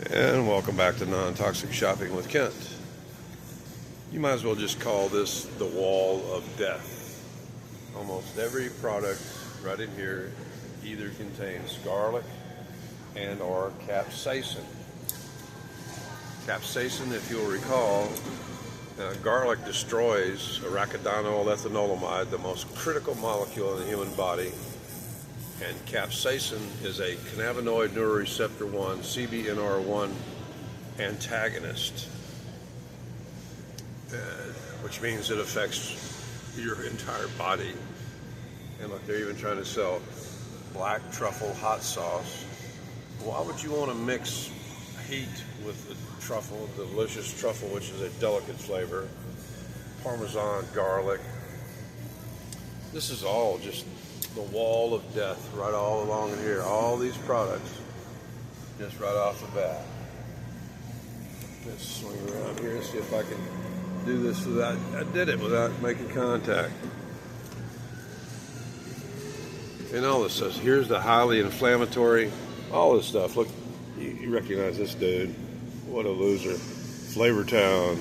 And welcome back to Non-Toxic Shopping with Kent. You might as well just call this the wall of death. Almost every product right in here either contains garlic and or capsaicin. Capsaicin, if you'll recall, garlic destroys arachidonyl ethanolamide, the most critical molecule in the human body. And capsaicin is a cannabinoid neuroreceptor 1, CBNR1 antagonist, which means it affects your entire body. And look, they're even trying to sell black truffle hot sauce. Why would you want to mix heat with the truffle, delicious truffle, which is a delicate flavor, Parmesan, garlic? This is all just the wall of death right all along in here. All these products, just right off the bat. Let's swing around here and see if I can do this without, I did it without making contact. And all this says, here's the highly inflammatory, all this stuff. Look, you recognize this dude. What a loser. Flavor Town,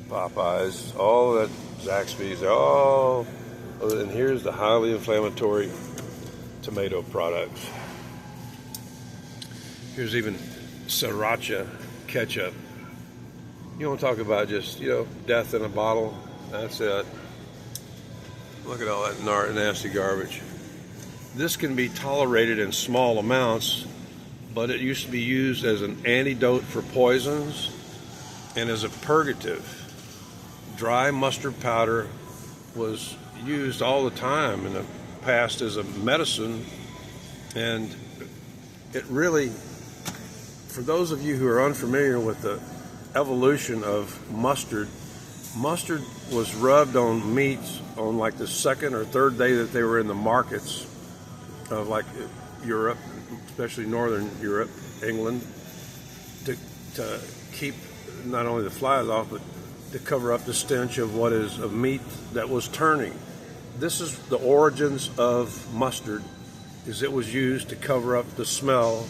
Popeyes, all that, Zaxby's, all. And here's the highly inflammatory tomato products. Here's even sriracha ketchup. You want to talk about just, death in a bottle? That's it. Look at all that nasty garbage. This can be tolerated in small amounts, but it used to be used as an antidote for poisons and as a purgative. Dry mustard powder was used all the time in the past as a medicine, and it really, for those of you who are unfamiliar with the evolution of mustard was rubbed on meats on like the second or third day that they were in the markets of like Europe, especially Northern Europe, England, to keep not only the flies off, but to cover up the stench of of meat that was turning. This is the origins of mustard, is it was used to cover up the smell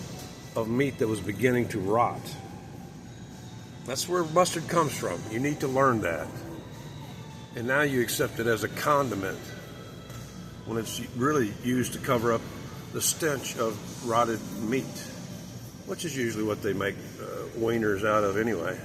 of meat that was beginning to rot. That's where mustard comes from. You need to learn that. And now you accept it as a condiment when it's really used to cover up the stench of rotted meat, which is usually what they make wieners out of anyway.